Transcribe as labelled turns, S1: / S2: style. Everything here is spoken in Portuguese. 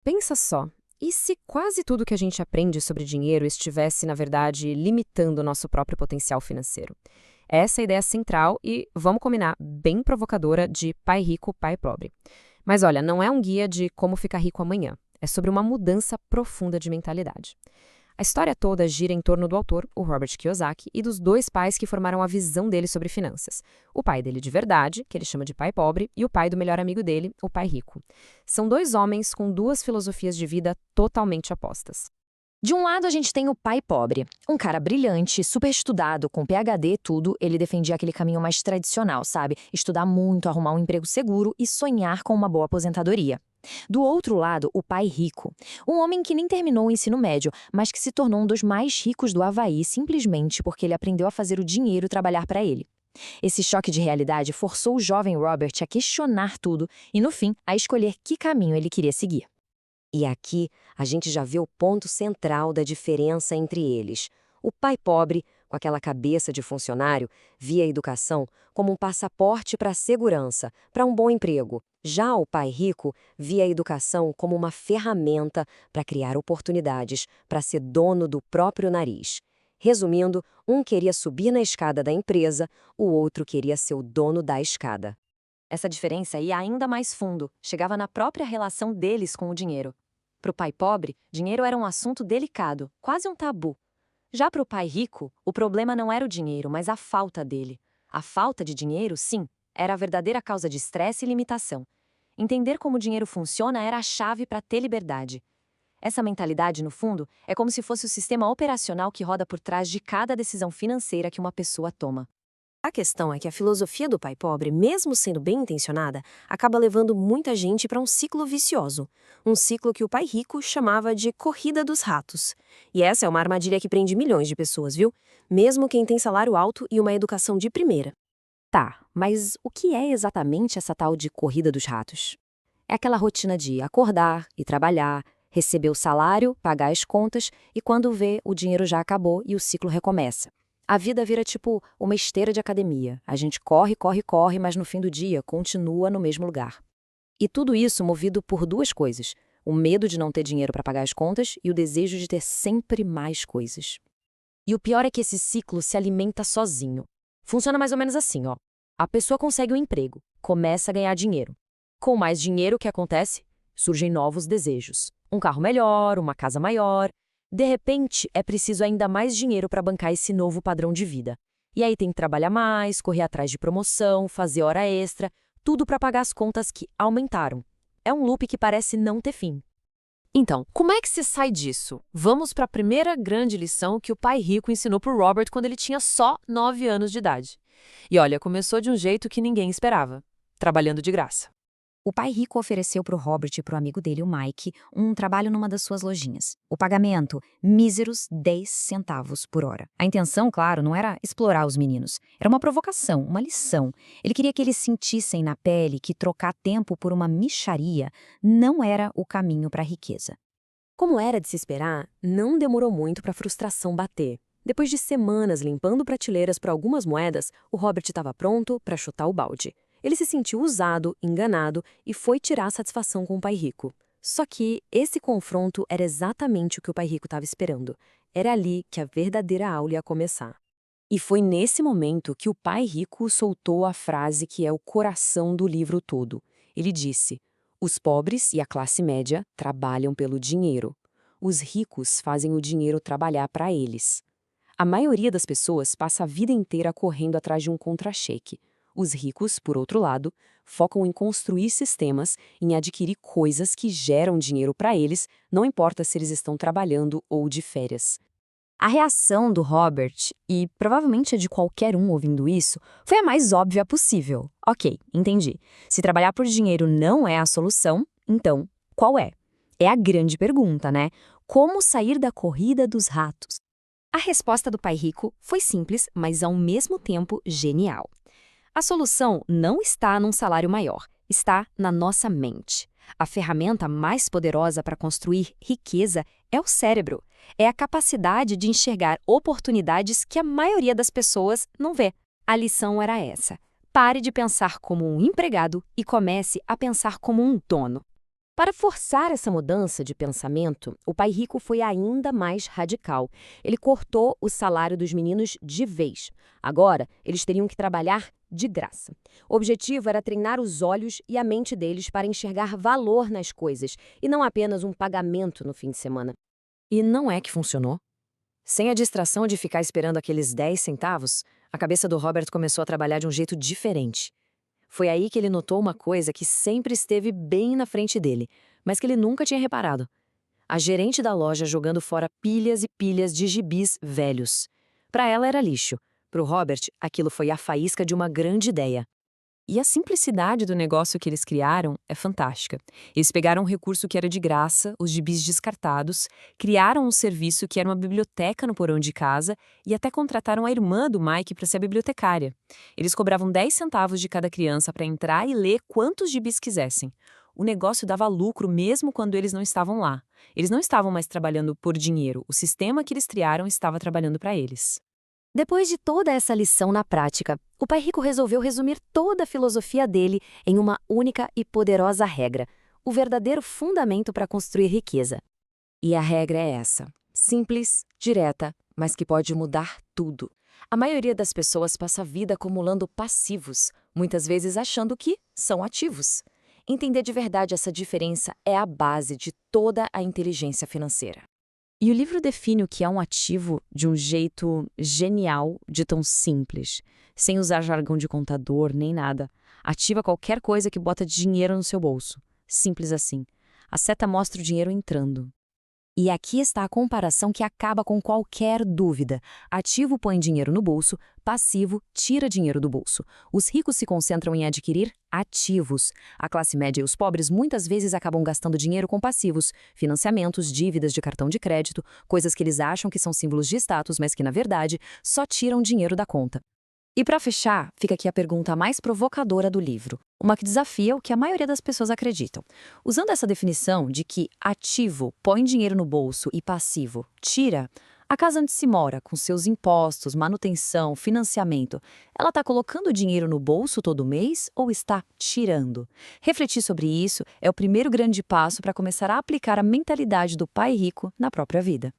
S1: Pensa só, e se quase tudo que a gente aprende sobre dinheiro estivesse, na verdade, limitando o nosso próprio potencial financeiro? Essa é a ideia central e, vamos combinar, bem provocadora de Pai Rico, Pai Pobre. Mas olha, não é um guia de como ficar rico amanhã. É sobre uma mudança profunda de mentalidade. A história toda gira em torno do autor, o Robert Kiyosaki, e dos dois pais que formaram a visão dele sobre finanças. O pai dele de verdade, que ele chama de pai pobre, e o pai do melhor amigo dele, o pai rico. São dois homens com duas filosofias de vida totalmente opostas.
S2: De um lado, a gente tem o pai pobre. Um cara brilhante, super estudado, com PhD e tudo, ele defendia aquele caminho mais tradicional, sabe? Estudar muito, arrumar um emprego seguro e sonhar com uma boa aposentadoria. Do outro lado, o pai rico. Um homem que nem terminou o ensino médio, mas que se tornou um dos mais ricos do Havaí simplesmente porque ele aprendeu a fazer o dinheiro trabalhar para ele. Esse choque de realidade forçou o jovem Robert a questionar tudo e, no fim, a escolher que caminho ele queria seguir.
S3: E aqui a gente já vê o ponto central da diferença entre eles. O pai pobre, com aquela cabeça de funcionário, via a educação como um passaporte para a segurança, para um bom emprego. Já o pai rico via a educação como uma ferramenta para criar oportunidades, para ser dono do próprio nariz. Resumindo, um queria subir na escada da empresa, o outro queria ser o dono da escada.
S2: Essa diferença ia ainda mais fundo, chegava na própria relação deles com o dinheiro. Para o pai pobre, dinheiro era um assunto delicado, quase um tabu. Já para o pai rico, o problema não era o dinheiro, mas a falta dele. A falta de dinheiro, sim, era a verdadeira causa de estresse e limitação. Entender como o dinheiro funciona era a chave para ter liberdade. Essa mentalidade, no fundo, é como se fosse o sistema operacional que roda por trás de cada decisão financeira que uma pessoa toma.
S3: A questão é que a filosofia do pai pobre, mesmo sendo bem intencionada, acaba levando muita gente para um ciclo vicioso. Um ciclo que o pai rico chamava de corrida dos ratos. E essa é uma armadilha que prende milhões de pessoas, viu? Mesmo quem tem salário alto e uma educação de primeira.
S2: Tá, mas o que é exatamente essa tal de corrida dos ratos? É aquela rotina de acordar e trabalhar, receber o salário, pagar as contas e quando vê, o dinheiro já acabou e o ciclo recomeça. A vida vira tipo uma esteira de academia. A gente corre, corre, corre, mas no fim do dia continua no mesmo lugar. E tudo isso movido por duas coisas: o medo de não ter dinheiro para pagar as contas e o desejo de ter sempre mais coisas. E o pior é que esse ciclo se alimenta sozinho. Funciona mais ou menos assim, ó. A pessoa consegue um emprego, começa a ganhar dinheiro. Com mais dinheiro, o que acontece? Surgem novos desejos. Um carro melhor, uma casa maior. De repente, é preciso ainda mais dinheiro para bancar esse novo padrão de vida. E aí tem que trabalhar mais, correr atrás de promoção, fazer hora extra, tudo para pagar as contas que aumentaram. É um loop que parece não ter fim.
S1: Então, como é que se sai disso? Vamos para a primeira grande lição que o pai rico ensinou para o Robert quando ele tinha só 9 anos de idade. E olha, começou de um jeito que ninguém esperava, trabalhando de graça.
S2: O pai rico ofereceu para o Robert e para o amigo dele, o Mike, um trabalho numa das suas lojinhas. O pagamento, míseros 10 centavos por hora. A intenção, claro, não era explorar os meninos. Era uma provocação, uma lição. Ele queria que eles sentissem na pele que trocar tempo por uma mixaria não era o caminho para a riqueza.
S3: Como era de se esperar, não demorou muito para a frustração bater. Depois de semanas limpando prateleiras para algumas moedas, o Robert estava pronto para chutar o balde. Ele se sentiu usado, enganado e foi tirar a satisfação com o pai rico. Só que esse confronto era exatamente o que o pai rico estava esperando. Era ali que a verdadeira aula ia começar. E foi nesse momento que o pai rico soltou a frase que é o coração do livro todo. Ele disse: "Os pobres e a classe média trabalham pelo dinheiro. Os ricos fazem o dinheiro trabalhar para eles." A maioria das pessoas passa a vida inteira correndo atrás de um contra-cheque. Os ricos, por outro lado, focam em construir sistemas, em adquirir coisas que geram dinheiro para eles, não importa se eles estão trabalhando ou de férias.
S2: A reação do Robert, e provavelmente a de qualquer um ouvindo isso, foi a mais óbvia possível. Ok, entendi. Se trabalhar por dinheiro não é a solução, então qual é? É a grande pergunta, né? Como sair da corrida dos ratos? A resposta do pai rico foi simples, mas ao mesmo tempo genial. A solução não está num salário maior, está na nossa mente. A ferramenta mais poderosa para construir riqueza é o cérebro. É a capacidade de enxergar oportunidades que a maioria das pessoas não vê. A lição era essa: pare de pensar como um empregado e comece a pensar como um dono. Para forçar essa mudança de pensamento, o pai rico foi ainda mais radical. Ele cortou o salário dos meninos de vez. Agora, eles teriam que trabalhar de graça. O objetivo era treinar os olhos e a mente deles para enxergar valor nas coisas, e não apenas um pagamento no fim de semana.
S3: E não é que funcionou. Sem a distração de ficar esperando aqueles 10 centavos, a cabeça do Robert começou a trabalhar de um jeito diferente. Foi aí que ele notou uma coisa que sempre esteve bem na frente dele, mas que ele nunca tinha reparado. A gerente da loja jogando fora pilhas e pilhas de gibis velhos. Para ela era lixo. Para o Robert, aquilo foi a faísca de uma grande ideia. E a simplicidade do negócio que eles criaram é fantástica. Eles pegaram um recurso que era de graça, os gibis descartados, criaram um serviço que era uma biblioteca no porão de casa e até contrataram a irmã do Mike para ser a bibliotecária. Eles cobravam 10 centavos de cada criança para entrar e ler quantos gibis quisessem. O negócio dava lucro mesmo quando eles não estavam lá. Eles não estavam mais trabalhando por dinheiro, o sistema que eles criaram estava trabalhando para eles.
S2: Depois de toda essa lição na prática, o pai rico resolveu resumir toda a filosofia dele em uma única e poderosa regra, o verdadeiro fundamento para construir riqueza. E a regra é essa: simples, direta, mas que pode mudar tudo. A maioria das pessoas passa a vida acumulando passivos, muitas vezes achando que são ativos. Entender de verdade essa diferença é a base de toda a inteligência financeira.
S1: E o livro define o que é um ativo de um jeito genial, de tão simples, sem usar jargão de contador nem nada. Ativa qualquer coisa que bota dinheiro no seu bolso. Simples assim. A seta mostra o dinheiro entrando.
S2: E aqui está a comparação que acaba com qualquer dúvida. Ativo põe dinheiro no bolso, passivo tira dinheiro do bolso. Os ricos se concentram em adquirir ativos. A classe média e os pobres muitas vezes acabam gastando dinheiro com passivos, financiamentos, dívidas de cartão de crédito, coisas que eles acham que são símbolos de status, mas que, na verdade, só tiram dinheiro da conta. E para fechar, fica aqui a pergunta mais provocadora do livro, uma que desafia o que a maioria das pessoas acreditam. Usando essa definição de que ativo põe dinheiro no bolso e passivo tira, a casa onde se mora, com seus impostos, manutenção, financiamento, ela está colocando dinheiro no bolso todo mês ou está tirando? Refletir sobre isso é o primeiro grande passo para começar a aplicar a mentalidade do pai rico na própria vida.